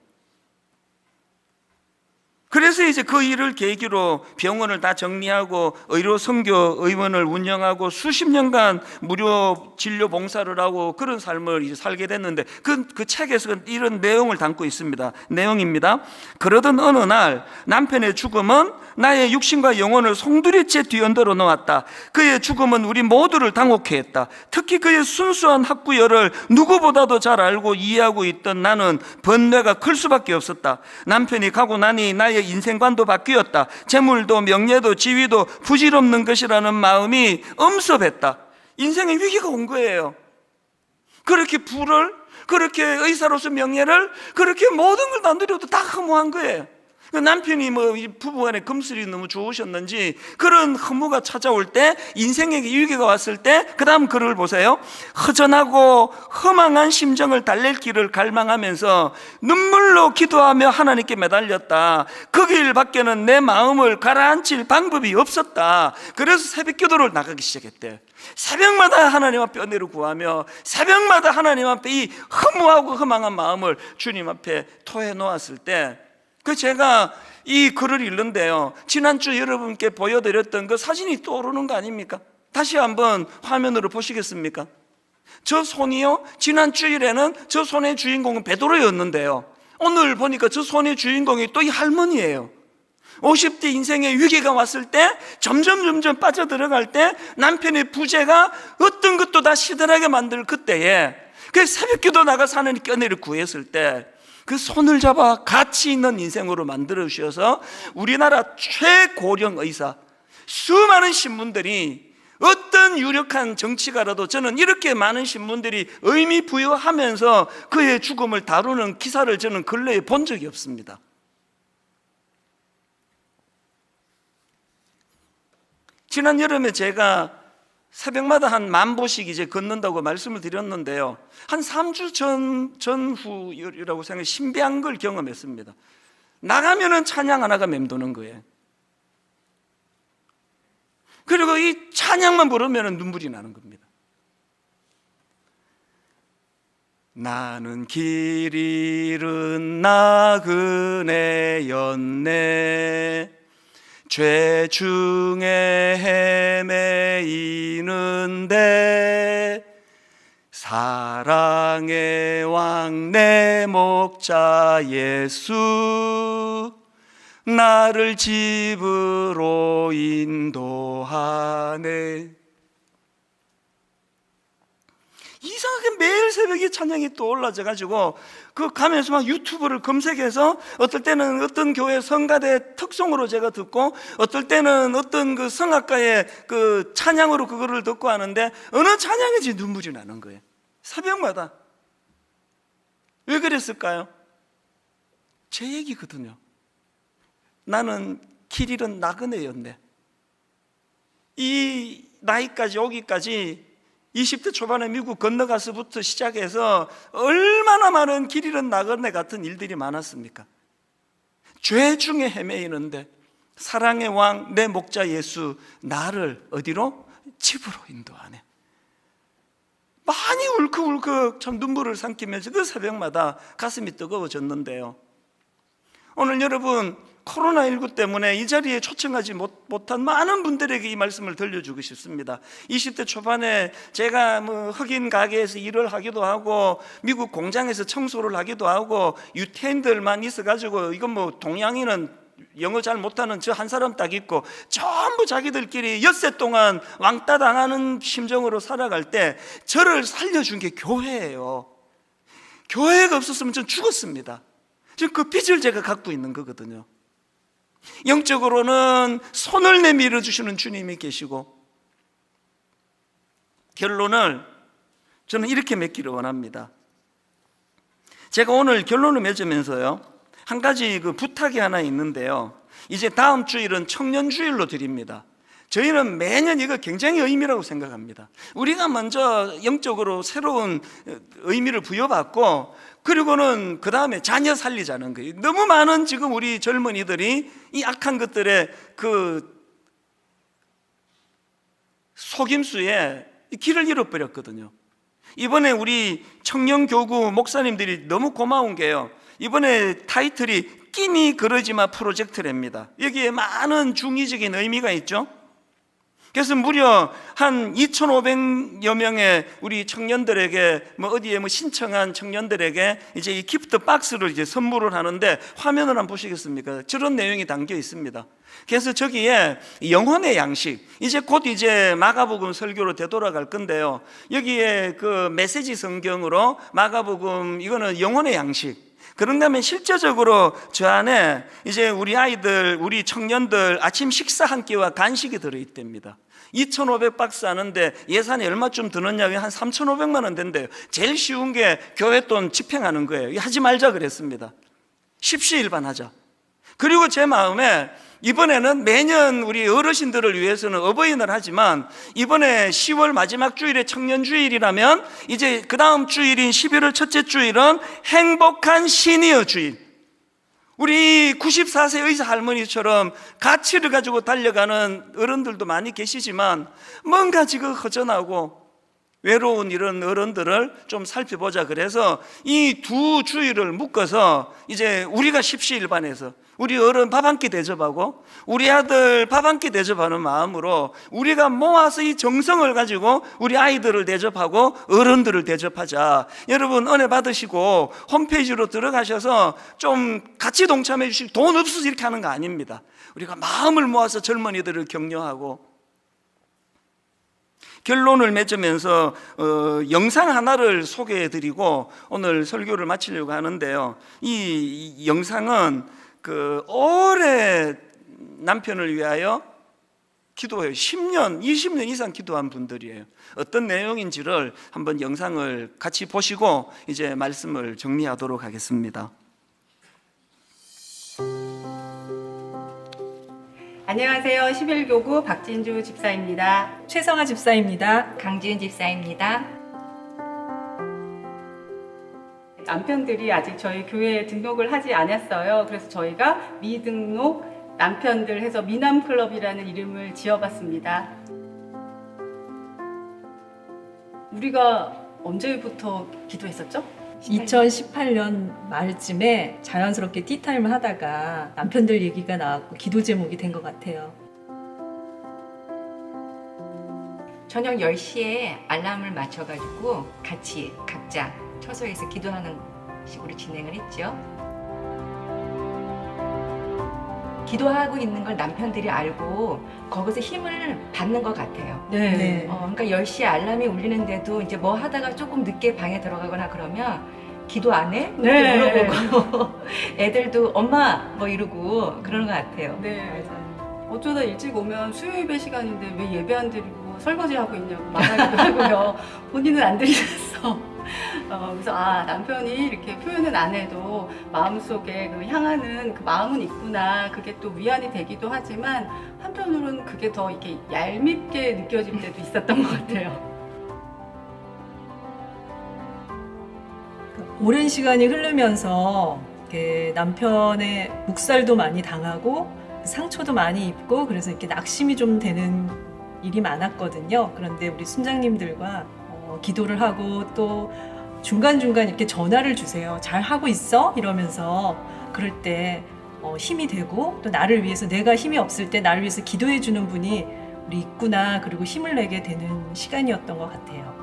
A: 그래서 이제 그 일을 계기로 병원을 다 정리하고 의료 선교 의원을 운영하고 수십 년간 무료 진료 봉사를 하고 그런 삶을 이제 살게 됐는데, 그 책에서 이런 내용을 담고 있습니다. 내용입니다. 그러던 어느 날 남편의 죽음은 나의 육신과 영혼을 송두리째 뒤흔들어 놓았다. 그의 죽음은 우리 모두를 당혹해 했다. 특히 그의 순수한 학구열을 누구보다도 잘 알고 이해하고 있던 나는 번뇌가 클 수밖에 없었다. 남편이 가고 나니 나의 인생관도 바뀌었다. 재물도 명예도 지위도 부질없는 것이라는 마음이 엄습했다. 인생의 위기가 온 거예요. 그렇게 부를 그렇게 의사로서 명예를, 그렇게 모든 걸 다 누려도 다 허무한 거예요. 남편이 부부간에 금슬이 너무 좋으셨는지 그런 허무가 찾아올 때, 인생에게 위기가 왔을 때, 그 다음 글을 보세요. 허전하고 허망한 심정을 달랠 길을 갈망하면서 눈물로 기도하며 하나님께 매달렸다. 그 길 밖에는 내 마음을 가라앉힐 방법이 없었다. 그래서 새벽 기도를 나가기 시작했대. 새벽마다 하나님 앞에 은혜를 구하며 새벽마다 하나님 앞에 이 허무하고 허망한 마음을 주님 앞에 토해 놓았을 때, 제가 이 글을 읽는데요, 지난주 여러분께 보여드렸던 그 사진이 떠오르는 거 아닙니까? 다시 한번 화면으로 보시겠습니까? 저 손이요, 지난 주일에는 저 손의 주인공은 베드로였는데요, 오늘 보니까 저 손의 주인공이 또 이 할머니예요. 50대 인생의 위기가 왔을 때, 점점 빠져들어갈 때, 남편의 부재가 어떤 것도 다 시들하게 만들 그때에, 그 새벽기도 나가서 하나님께 은혜를 구했을 때, 그 손을 잡아 가치 있는 인생으로 만들어 주셔서 우리나라 최고령 의사, 수많은 신문들이, 어떤 유력한 정치가라도 저는 이렇게 많은 신문들이 의미 부여하면서 그의 죽음을 다루는 기사를 저는 근래에 본 적이 없습니다. 지난 여름에 제가 새벽마다 한 10,000보씩 이제 걷는다고 말씀을 드렸는데요, 한 3주 전후라고 생각해 신비한 걸 경험했습니다. 나가면은 찬양 하나가 맴도는 거예요. 그리고 이 찬양만 부르면은 눈물이 나는 겁니다. 나는 길 잃은 나그네였네, 죄 중에 헤매이는데 사랑의 왕 내 목자 예수, 나를 집으로 인도하네. 이상하게 매일 새벽에 찬양이 또 올라져가지고 그 가면서 막 유튜브를 검색해서, 어떨 때는 어떤 교회 성가대 특송으로 제가 듣고, 어떨 때는 어떤 그 성악가의 그 찬양으로 그거를 듣고 하는데, 어느 찬양인지 눈물이 나는 거예요, 새벽마다. 왜 그랬을까요? 제 얘기거든요. 나는 길 잃은 나그네였네. 이 나이까지 오기까지 20대 초반에 미국 건너가서부터 시작해서 얼마나 많은 길 잃은 나그네 같은 일들이 많았습니까? 죄 중에 헤매이는데 사랑의 왕 내 목자 예수, 나를 어디로? 집으로 인도하네. 많이 울컥울컥 참 눈물을 삼키면서 그 새벽마다 가슴이 뜨거워졌는데요, 오늘 여러분 코로나19 때문에 이 자리에 초청하지 못한 많은 분들에게 이 말씀을 들려주고 싶습니다. 20대 초반에 제가 흑인 가게에서 일을 하기도 하고 미국 공장에서 청소를 하기도 하고 유태인들만 있어가지고, 이건 동양인은 영어 잘 못하는 저 한 사람 딱 있고 전부 자기들끼리 엿새 동안 왕따 당하는 심정으로 살아갈 때 저를 살려준 게 교회예요. 교회가 없었으면 전 죽었습니다. 지금 그 빚을 제가 갖고 있는 거거든요. 영적으로는 손을 내밀어 주시는 주님이 계시고, 결론을 저는 이렇게 맺기를 원합니다. 제가 오늘 결론을 맺으면서요, 한 가지 그 부탁이 하나 있는데요, 이제 다음 주일은 청년주일로 드립니다. 저희는 매년 이거 굉장히 의미라고 생각합니다. 우리가 먼저 영적으로 새로운 의미를 부여받고, 그리고는 그 다음에 자녀 살리자는 거예요. 너무 많은 지금 우리 젊은이들이 이 악한 것들의 그 속임수에 길을 잃어버렸거든요. 이번에 우리 청년교구 목사님들이 너무 고마운 게요, 이번에 타이틀이 끼니 그러지마 프로젝트랍니다. 여기에 많은 중의적인 의미가 있죠. 그래서 무려 한 2,500여 명의 우리 청년들에게 어디에 신청한 청년들에게 이제 이 기프트 박스를 이제 선물을 하는데, 화면을 한번 보시겠습니까? 저런 내용이 담겨 있습니다. 그래서 저기에 영혼의 양식, 이제 곧 이제 마가복음 설교로 되돌아갈 건데요, 여기에 그 메시지 성경으로 마가복음, 이거는 영혼의 양식. 그런다면 실제적으로 저 안에 이제 우리 아이들, 우리 청년들 아침 식사 한 끼와 간식이 들어있답니다. 2,500박스 하는데 예산이 얼마쯤 드느냐고 한 3,500만 원 된대요. 제일 쉬운 게 교회 돈 집행하는 거예요. 이거 하지 말자 그랬습니다. 십시일반하자. 그리고 제 마음에 이번에는 매년 우리 어르신들을 위해서는 어버이날 하지만 이번에 10월 마지막 주일에 청년주일이라면 이제 그 다음 주일인 11월 첫째 주일은 행복한 시니어 주일. 우리 94세 의사 할머니처럼 가치를 가지고 달려가는 어른들도 많이 계시지만 뭔가 지금 허전하고 외로운 이런 어른들을 좀 살펴보자. 그래서 이 두 주일을 묶어서 이제 우리가 십시일반해서 우리 어른 밥 한 끼 대접하고 우리 아들 밥 한 끼 대접하는 마음으로 우리가 모아서 이 정성을 가지고 우리 아이들을 대접하고 어른들을 대접하자. 여러분 은혜 받으시고 홈페이지로 들어가셔서 좀 같이 동참해 주시고, 돈 없어서 이렇게 하는 거 아닙니다. 우리가 마음을 모아서 젊은이들을 격려하고. 결론을 맺으면서 영상 하나를 소개해드리고 오늘 설교를 마치려고 하는데요. 이 영상은 오래 남편을 위하여 기도해요. 10년, 20년 이상 기도한 분들이에요. 어떤 내용인지를 한번 영상을 같이 보시고 이제 말씀을 정리하도록 하겠습니다.
B: 안녕하세요. 11교구 박진주 집사입니다.
C: 최성아 집사입니다.
D: 강지은 집사입니다.
B: 남편들이 아직 저희 교회에 등록을 하지 않았어요. 그래서 저희가 미등록 남편들 해서 미남클럽이라는 이름을 지어봤습니다. 우리가 언제부터 기도했었죠?
C: 2018년 말쯤에 자연스럽게 티타임을 하다가 남편들 얘기가 나왔고 기도 제목이 된 것 같아요.
D: 저녁 10시에 알람을 맞춰가지고 같이 각자 처소에서 기도하는 식으로 진행을 했죠. 기도하고 있는 걸 남편들이 알고 거기서 힘을 받는 것 같아요.
C: 네.
D: 그러니까 10시에 알람이 울리는데도 이제 뭐 하다가 조금 늦게 방에 들어가거나 그러면 기도 안 해? 이렇게 물어보고 애들도 엄마 뭐 이러고 그러는 것 같아요.
B: 네. 어쩌다 일찍 오면 수요 예배 시간인데 왜 예배 안 드리고 설거지하고 있냐고 말하기도 하고요. 본인은 안 드리셨어. 그래서 남편이 이렇게 표현은 안 해도 마음속에 그 향하는 그 마음은 있구나. 그게 또 위안이 되기도 하지만 한편으로는 그게 더 이렇게 얄밉게 느껴질 때도 있었던 것 같아요.
C: 오랜 시간이 흐르면서 남편의 묵살도 많이 당하고 상처도 많이 입고 그래서 이렇게 낙심이 좀 되는 일이 많았거든요. 그런데 우리 순장님들과 기도를 하고 또 중간중간 이렇게 전화를 주세요. 잘 하고 있어? 이러면서 그럴 때 힘이 되고 또 나를 위해서 내가 힘이 없을 때 나를 위해서 기도해 주는 분이 우리 있구나. 그리고 힘을 내게 되는 시간이었던 것 같아요.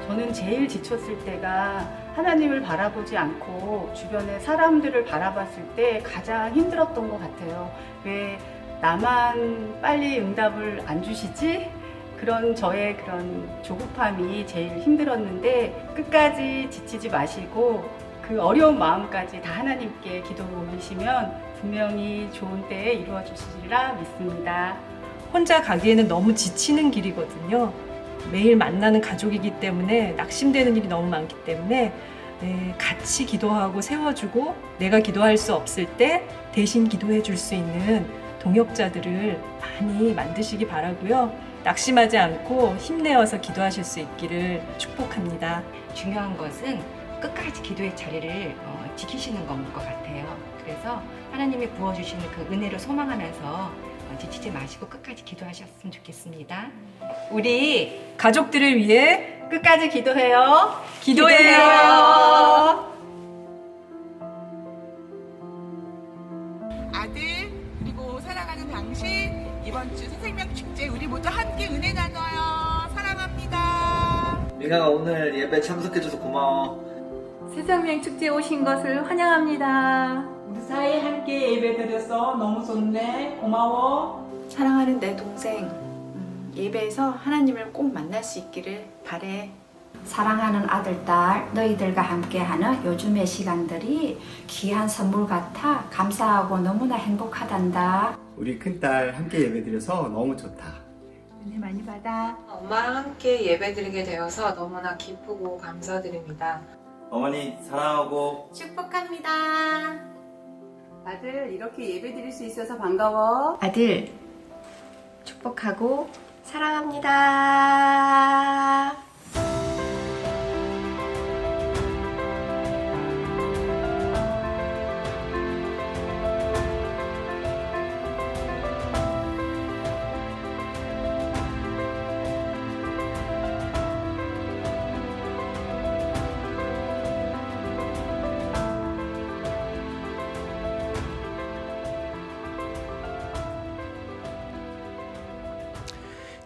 B: 저는 제일 지쳤을 때가 하나님을 바라보지 않고 주변의 사람들을 바라봤을 때 가장 힘들었던 것 같아요. 왜 나만 빨리 응답을 안 주시지? 그런 저의 그런 조급함이 제일 힘들었는데 끝까지 지치지 마시고 그 어려운 마음까지 다 하나님께 기도를 올리시면 분명히 좋은 때에 이루어 주시리라 믿습니다.
C: 혼자 가기에는 너무 지치는 길이거든요. 매일 만나는 가족이기 때문에 낙심되는 일이 너무 많기 때문에 같이 기도하고 세워주고 내가 기도할 수 없을 때 대신 기도해 줄 수 있는 동역자들을 많이 만드시기 바라고요. 낙심하지 않고 힘내어서 기도하실 수 있기를 축복합니다.
D: 중요한 것은 끝까지 기도의 자리를 지키시는 것 같아요. 그래서 하나님이 부어주시는 그 은혜를 소망하면서 지치지 마시고 끝까지 기도하셨으면 좋겠습니다. 우리
C: 가족들을 위해
B: 끝까지 기도해요.
C: 기도해요.
E: 아들 그리고 사랑하는 당신, 이번 주 새생명 축제 우리 모두 함께 은혜 나눠요. 사랑합니다.
F: 민아가 오늘 예배 참석해줘서 고마워.
G: 새생명 축제에 오신 것을 환영합니다.
H: 우리 사이에 함께 예배드려서 너무 좋네. 고마워.
I: 사랑하는 내 동생, 예배에서 하나님을 꼭 만날 수 있기를 바래. 사랑하는 아들, 딸, 너희들과 함께하는 요즘의 시간들이 귀한 선물 같아 감사하고 너무나 행복하단다.
J: 우리 큰딸 함께 예배드려서 너무 좋다.
G: 은혜 많이 받아.
K: 엄마랑 함께 예배드리게 되어서 너무나 기쁘고 감사드립니다.
F: 어머니 사랑하고
G: 축복합니다.
B: 아들, 이렇게 예배 드릴 수 있어서 반가워.
I: 아들, 축복하고 사랑합니다.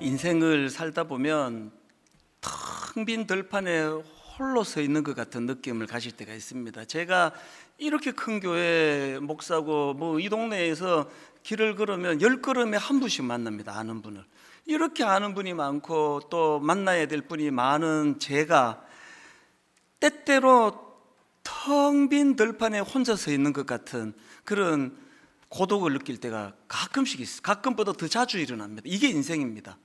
A: 인생을 살다 보면 텅 빈 들판에 홀로 서 있는 것 같은 느낌을 가질 때가 있습니다. 제가 이렇게 큰 교회 목사고 뭐 이 동네에서 길을 걸으면 10걸음에 한 분씩 만납니다. 아는 분을. 이렇게 아는 분이 많고 또 만나야 될 분이 많은 제가 때때로 텅 빈 들판에 혼자 서 있는 것 같은 그런 고독을 느낄 때가 가끔씩 있어요. 가끔보다 더 자주 일어납니다. 이게 인생입니다.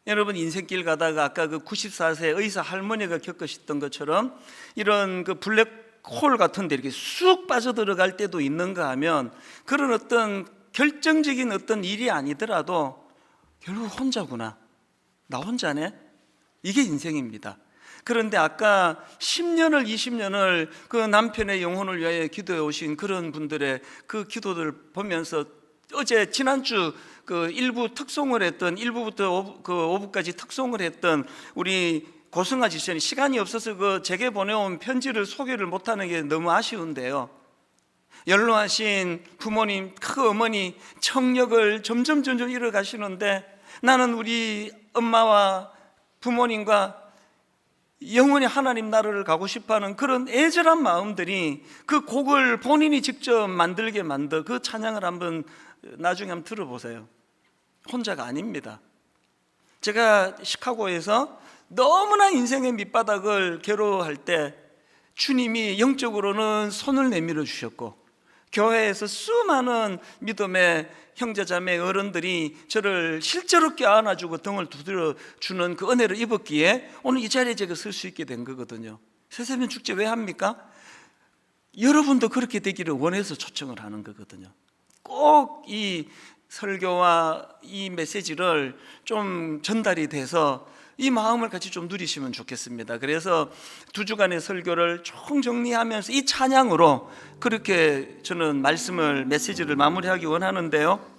A: 여러분 인생길 가다가 아까 그 94세 의사 할머니가 겪으셨던 것처럼 이런 그 블랙홀 같은 데 이렇게 쑥 빠져들어갈 때도 있는가 하면 그런 어떤 결정적인 어떤 일이 아니더라도 결국 혼자구나, 나 혼자네, 이게 인생입니다. 그런데 아까 10년을 20년을 그 남편의 영혼을 위하여 기도해 오신 그런 분들의 그 기도들 보면서 어제 지난주 그 일부 특송을 했던 1부부터 그 5부까지 특송을 했던 우리 고승아 지사님 시간이 없어서 그 제게 보내온 편지를 소개를 못하는 게 너무 아쉬운데요. 연로하신 부모님, 그 어머니 청력을 점점 잃어가시는데 나는 우리 엄마와 부모님과 영원히 하나님 나라를 가고 싶어하는 그런 애절한 마음들이 그 곡을 본인이 직접 만들게 만든 그 찬양을 한번 나중에 한번 들어보세요. 혼자가 아닙니다. 제가 시카고에서 너무나 인생의 밑바닥을 괴로워할 때 주님이 영적으로는 손을 내밀어 주셨고 교회에서 수많은 믿음의 형제자매 어른들이 저를 실제로 껴안아주고 등을 두드려 주는 그 은혜를 입었기에 오늘 이 자리에 제가 설 수 있게 된 거거든요. 새세면 축제 왜 합니까? 여러분도 그렇게 되기를 원해서 초청을 하는 거거든요. 꼭 이 설교와 이 메시지를 좀 전달이 돼서 이 마음을 같이 좀 누리시면 좋겠습니다. 그래서 2주간의 설교를 총정리하면서 이 찬양으로 그렇게 저는 말씀을 메시지를 마무리하기 원하는데요.